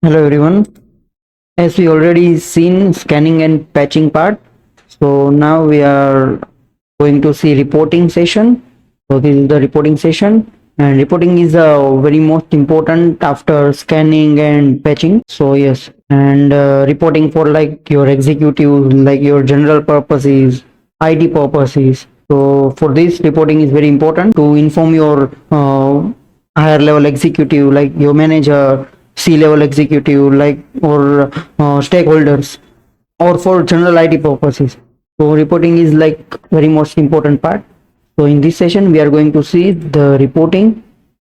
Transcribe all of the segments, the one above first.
Hello everyone. As we already seen scanning and patching part, so now we are going to see reporting session. So this is the reporting session, and reporting is very most important after scanning and patching. So yes, and reporting for like your executive, like your general purposes, IT purposes. So for this, reporting is very important to inform your higher level executive, like your manager, C-level executive, like or stakeholders, or for general IT purposes. So reporting is like very most important part. So in this session, we are going to see the reporting,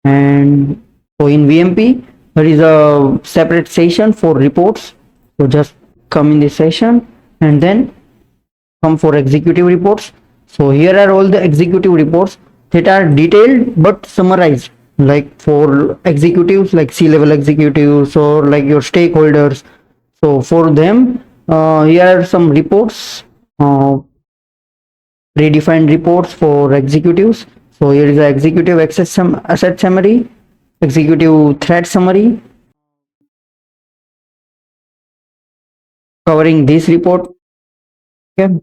and so in VMP, there is a separate session for reports. So just come in this session and then come for executive reports. So here are all the executive reports that are detailed but summarized, like for executives, like C-level executives or like your stakeholders. So for them, here are some reports, predefined reports for executives. So here is the executive asset summary, executive threat summary, covering this report. Okay.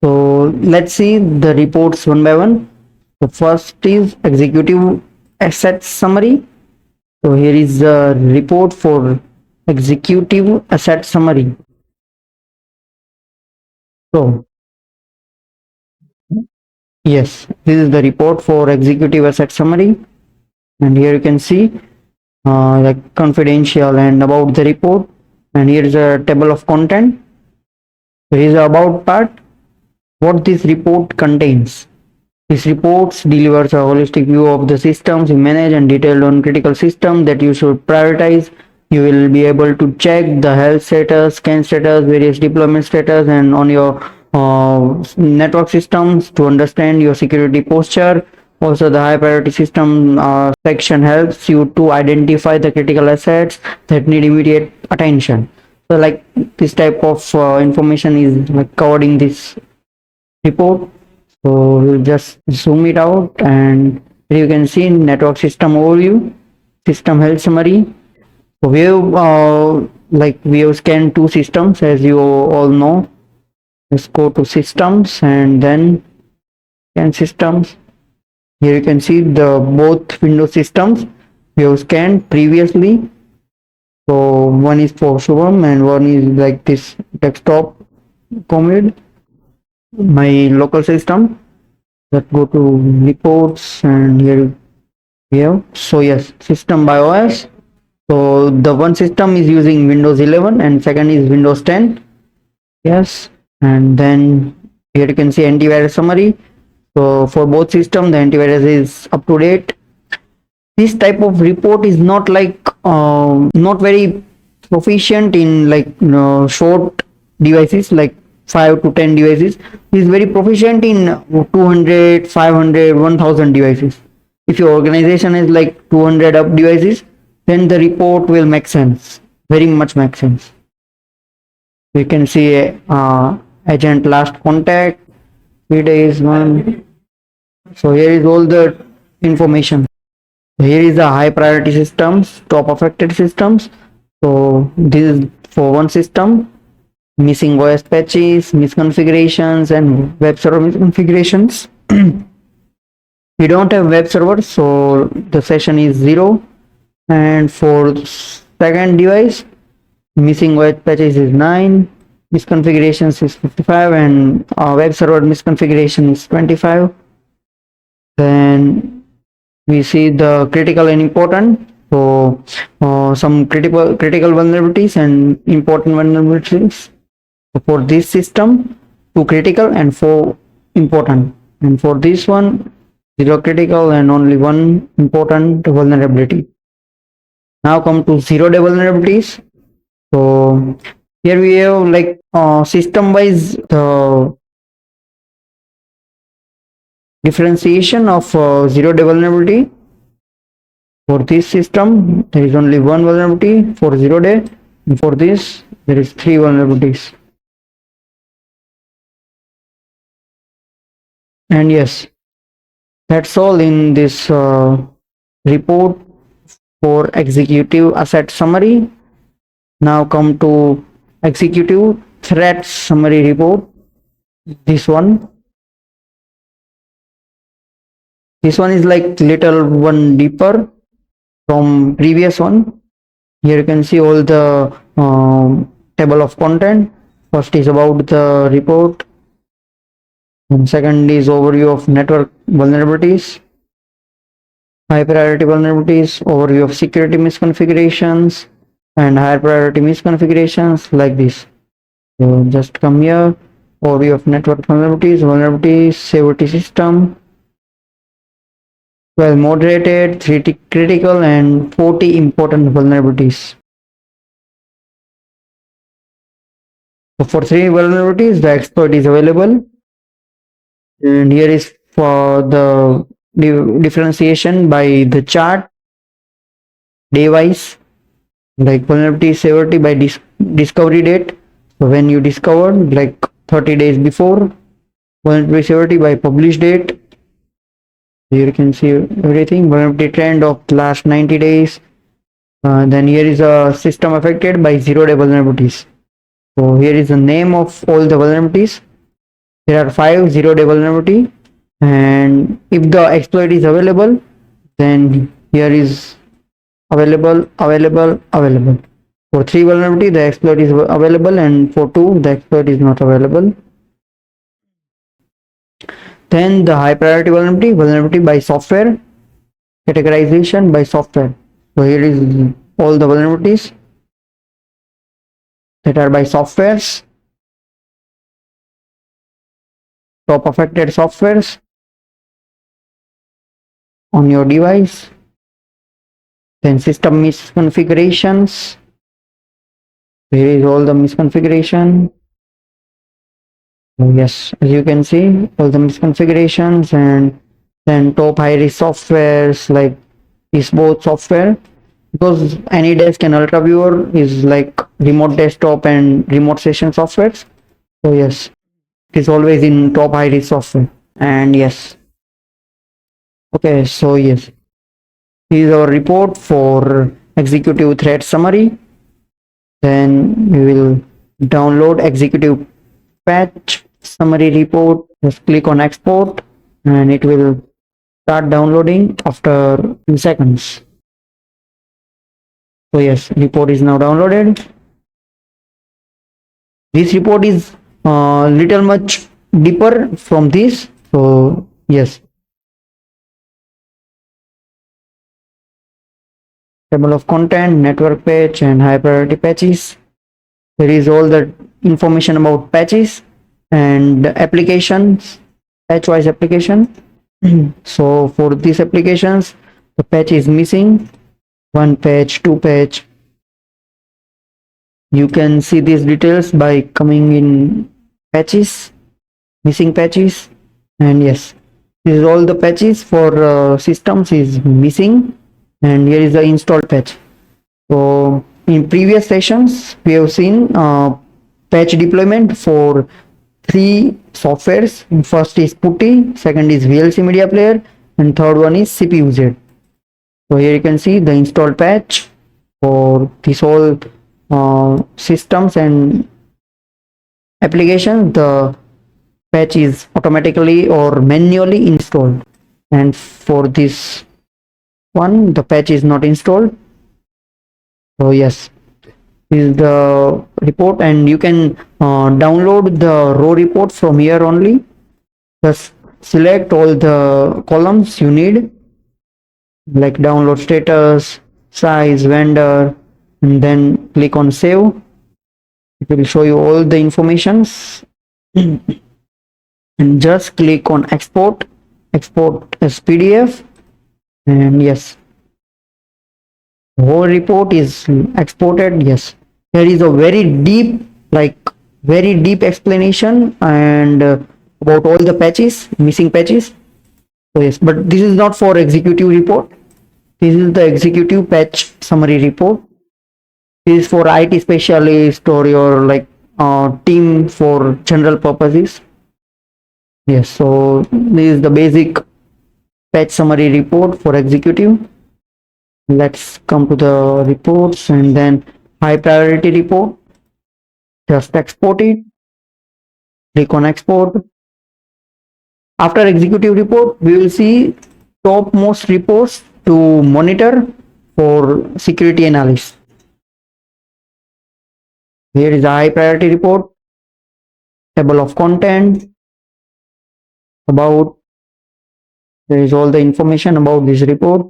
So let's see the reports one by one. The first is executive asset summary. So here is the report for executive asset summary. So yes, this is the report for executive asset summary, and here you can see the confidential and about the report, and here is a table of content. Here is the about part, what this report contains. This reports delivers a holistic view of the systems you manage and detailed on critical systems that you should prioritize. You will be able to check the health status, scan status, various deployment status, and on your network systems to understand your security posture. Also, the high priority system section helps you to identify the critical assets that need immediate attention. So, like this type of information is like covered in this report. So we'll just zoom it out, and here you can see network system overview, system health summary. So we have scanned two systems, as you all know. Let's go to systems and then scan systems. Here you can see the both Windows systems we have scanned previously. So one is for Shubham and one is like this desktop commute, my local system. Let's go to reports, and here we have, so yes, system by OS. So the one system is using Windows 11 and second is Windows 10. Yes, and then here you can see antivirus summary. So for both systems, the antivirus is up to date. This type of report is not like not very proficient in like short devices like 5 to 10 devices. Is very proficient in 200, 500, 1000 devices. If your organization is like 200 up devices, then the report will make sense, very much make sense. We can see agent last contact 3 days one. So here is all the information. Here is the high priority systems, top affected systems. So this is for one system, missing OS patches, misconfigurations, and web server misconfigurations. We don't have web server, so the session is 0. And for second device, missing OS patches is 9, misconfigurations is 55, and web server misconfiguration is 25. Then we see the critical and important. So some critical vulnerabilities and important vulnerabilities for this system, 2 critical and 4 important, and for this one 0 critical and only 1 important vulnerability. Now come to 0-day vulnerabilities. So here we have like system wise the differentiation of 0-day vulnerability. For this system, there is only 1 vulnerability for 0-day, and for this, there is 3 vulnerabilities. And yes, that's all in this report for executive asset summary. Now come to executive threat summary report. This one is like little one deeper from previous one. Here you can see all the table of content. First is about the report, and second is overview of network vulnerabilities, high priority vulnerabilities, overview of security misconfigurations, and higher priority misconfigurations, like this. So just come here, overview of network vulnerabilities, security system, 12 moderated, 3 critical, and 40 important vulnerabilities. So for 3 vulnerabilities, the exploit is available, and here is for the differentiation by the chart, day-wise, like vulnerability severity by discovery date. So when you discovered, like 30 days before, vulnerability severity by published date. Here you can see everything, vulnerability trend of last 90 days. Then here is a system affected by 0-day vulnerabilities. So here is the name of all the vulnerabilities. There are 5 0-day vulnerability, and if the exploit is available, then here is available. For 3 vulnerability, the exploit is available, and for 2, the exploit is not available. Then the high priority vulnerability by software, categorization by software. So here is all the vulnerabilities that are by softwares, top affected softwares on your device. Then system misconfigurations. Here is all the misconfiguration. Yes, as you can see, all the misconfigurations, and then top high risk softwares like is both software, because AnyDesk and UltraViewer is like remote desktop and remote session softwares. So yes, it is always in top high risk software. And yes, okay, so yes, this is our report for executive threat summary. Then we will download executive patch summary report. Just click on export, and it will start downloading after 2 seconds. So yes, report is now downloaded. This report is little much deeper from this. So yes, table of content, network patch, and high priority patches. There is all the information about patches and applications, patch wise application. So for these applications, the patch is missing, 1 patch, 2 patch. You can see these details by coming in patches, missing patches. And yes, this is all the patches for systems is missing, and here is the installed patch. So in previous sessions we have seen patch deployment for 3 softwares. First is Putty, second is VLC media player, and third one is CPUZ. So here you can see the installed patch for this whole systems and application. The patch is automatically or manually installed, and for this one the patch is not installed. So yes, this is the report, and you can download the raw report from here only. Just select all the columns you need, like download status, size, vendor, and then click on save. It will show you all the informations. And just click on export as PDF, and yes, the whole report is exported. Yes, there is a very deep explanation and about all the patches, missing patches. So yes, but this is not for executive report. This is the executive patch summary report. This is for IT specialist or your like team for general purposes. Yes, so this is the basic patch summary report for executive. Let's come to the reports and then high priority report. Just export it. Click on export. After executive report, we will see topmost reports to monitor for security analysts. Here is a high priority report, table of content, about, there is all the information about this report.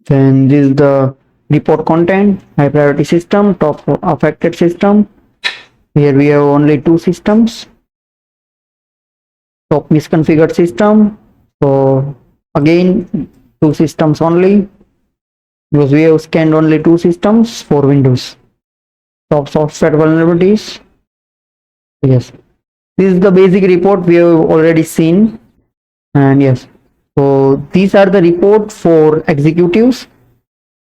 Then this is the report content, high priority system, top affected system. Here we have only two systems, top misconfigured system. So again, two systems only, because we have scanned only two systems for Windows. Top software vulnerabilities. Yes, this is the basic report we have already seen. And yes, so these are the report for executives.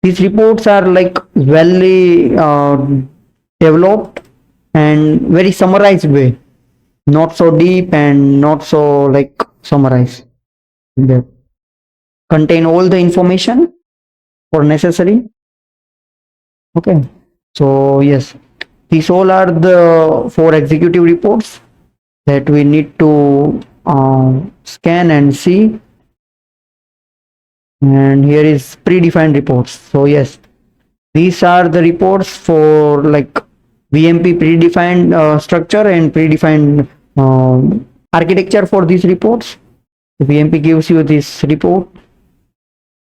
These reports are like well developed and very summarized way, not so deep and not so like summarized. They contain all the information for necessary. Okay, so yes, these all are the four executive reports that we need to scan and see. And here is predefined reports. So yes, these are the reports for like VMP predefined structure and predefined architecture for these reports. The VMP gives you this report,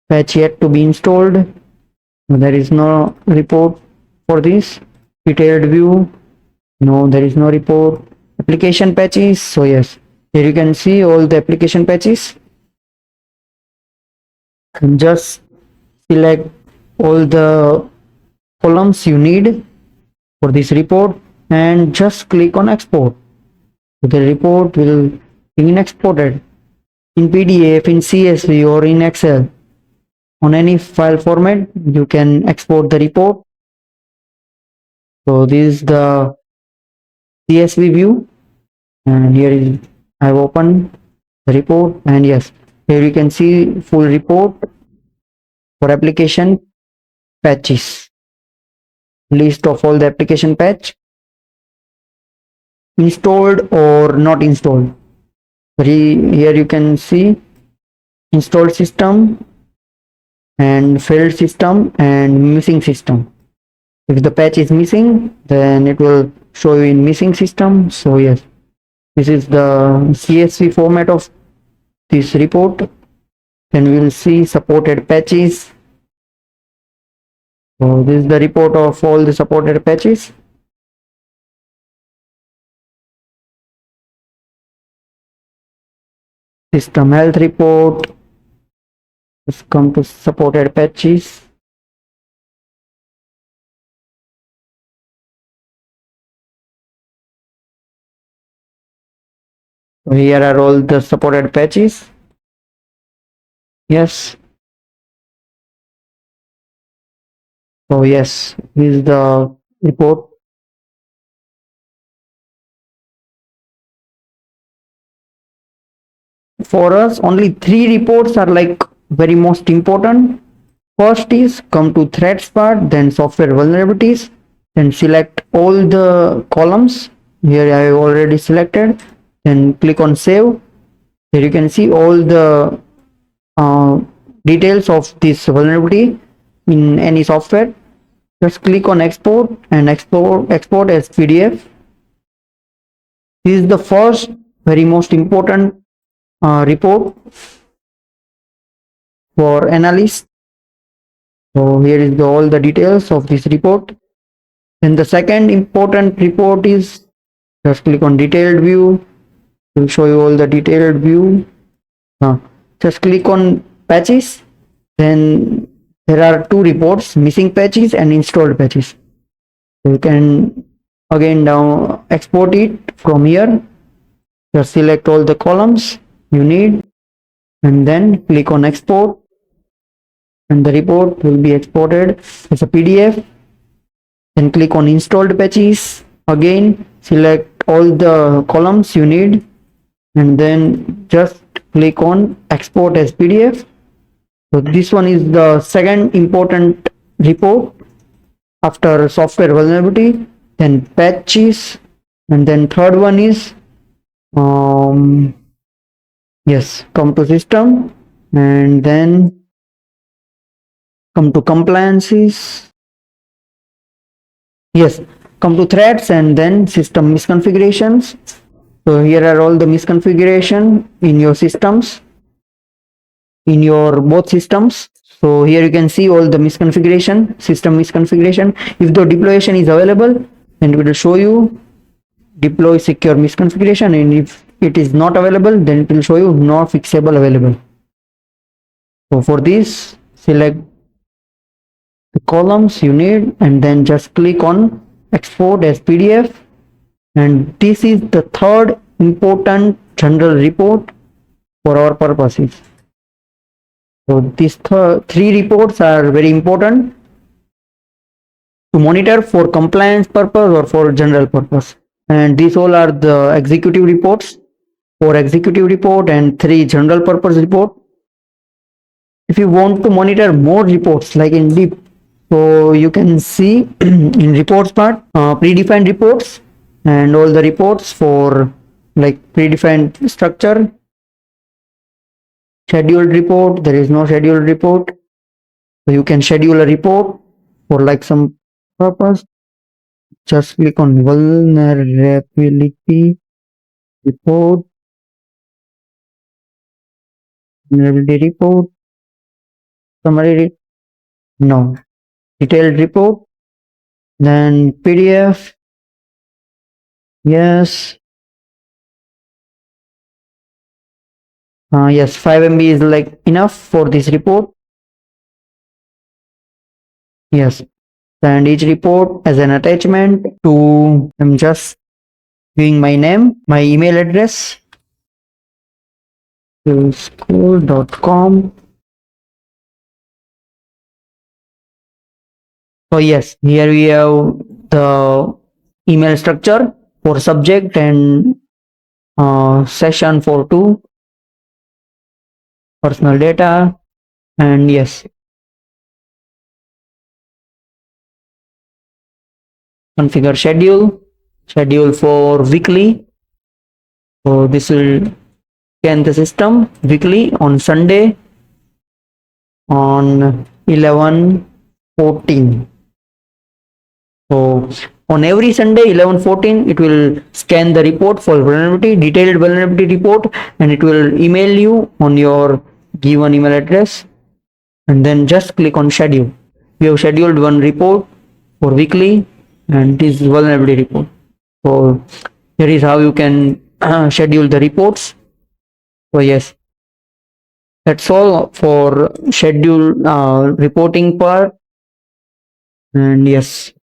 patch yet to be installed. There is no report for this. Detailed view, no, there is no report. Application patches, so yes, here you can see all the application patches. And just select all the columns you need for this report and just click on export. The report will be exported in PDF, in CSV, or in Excel. On any file format, you can export the report. So this is the CSV view, and here is, I've opened the report, and yes, here you can see full report for application patches, list of all the application patch installed or not installed. Here you can see installed system and failed system and missing system. If the patch is missing, then it will show you in missing system. So yes, this is the CSV format of this report. Then we will see supported patches. So this is the report of all the supported patches. System health report. Let's come to supported patches. So here are all the supported patches. Yes. So yes, this is the report. For us, only three reports are like very most important. First is come to threats part, then software vulnerabilities, then select all the columns. Here I have already selected. Then click on save. Here you can see all the details of this vulnerability in any software. Just click on export and export as PDF. This is the first very most important report for analysts. So here is all the details of this report. Then the second important report is, just click on detailed view. It will show you all the detailed view. Just click on patches. Then there are two reports, missing patches and installed patches. So you can again now export it from here. Just select all the columns you need and then click on export, and the report will be exported as a PDF. Then click on installed patches. Again, select all the columns you need and then just click on export as PDF. So this one is the second important report after software vulnerability, then patches, and then third one is yes, come to system, and then come to compliances. Yes, come to threats, and then system misconfigurations. So here are all the misconfiguration in your systems, in your both systems. So here you can see all the misconfiguration, system misconfiguration. If the deployation is available, then it will show you deploy secure misconfiguration, and if it is not available, then it will show you not fixable available. So for this, select the columns you need and then just click on export as PDF. And this is the third important general report for our purposes. So these three reports are very important to monitor for compliance purpose or for general purpose. And these all are the executive reports, 4 executive report and 3 general purpose report. If you want to monitor more reports like in deep, so you can see in reports part, predefined reports and all the reports for like predefined structure, scheduled report, there is no scheduled report. So you can schedule a report for like some purpose. Just click on vulnerability report, vulnerability report, summary, no, detailed report, then PDF, yes, yes, 5 MB is like enough for this report, yes, and each report as an attachment to, I'm just giving my name, my email address, to school.com. So yes, here we have the email structure for subject and session for 2, personal data, and yes, configure schedule for weekly. So this will scan the system weekly on Sunday on 11/14. So on every Sunday 11/14 it will scan the report for vulnerability, detailed vulnerability report, and it will email you on your given email address, and then just click on schedule. We have scheduled one report for weekly, and this is vulnerability report. So here is how you can schedule the reports. So yes, that's all for schedule reporting part. And yes,